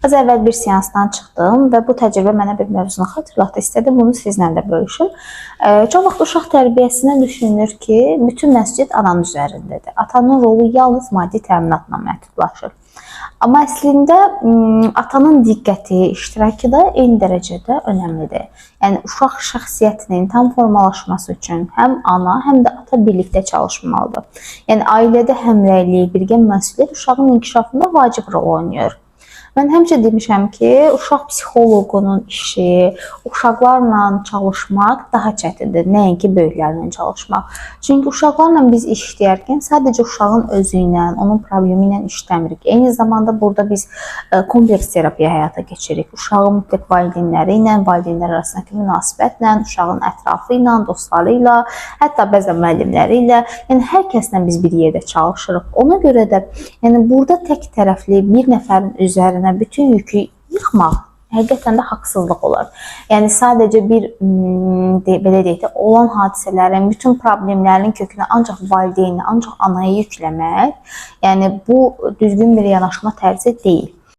Az əvvəl bir seansdan çıxdım və bu təcrübə mənə bir mövzunu xatırlatdı. İstədim bunu sizlə də bölüşüm. Çox vaxt uşaq tərbiyəsinə düşünülür ki, bütün məscid ananın üzərindədir. Atanın rolu yalnız maddi təminatla məhdudlaşır. Amma əslində atanın diqqəti, iştirakı da eyni dərəcədə önəmlidir. Yəni uşaq şəxsiyyətinin tam formalaşması üçün həm ana, həm də ata birlikdə çalışmalıdır. Yəni ailədə həmrəylik, birgə məsuliyyət uşağın inkişafında vacib rol oynayır. Mən həmişə demişəm ki, uşaq psixoloqunun işi uşaqlarla çalışmaq daha çətindir, nəinki böyüklərlə çalışmaq. Çünki uşaqlarla biz işləyərkən sadəcə uşağın özü ilə, onun problemi ilə işləmirik. Eyni zamanda burada biz kompleks terapiya həyata keçiririk. Uşağın mütləq valideynləri ilə, valideynlər arasındakı münasibətlə, uşağın ətrafı ilə, dostları ilə, hətta bəzən müəllimləri ilə, yəni hər kəslə biz bir yerdə çalışırıq. Ona görə də yəni burada tək tərəfli bir nəfərin üzərində bütün yükü yıxmaq həqiqətən də haqsızlıq olar. Yəni sadəcə bir belə deyək də olan hadisələrin, bütün problemlərin kökünə ancaq valideyni, ancaq anaya yükləmək, yəni bu düzgün bir yanaşma tərzi deyil.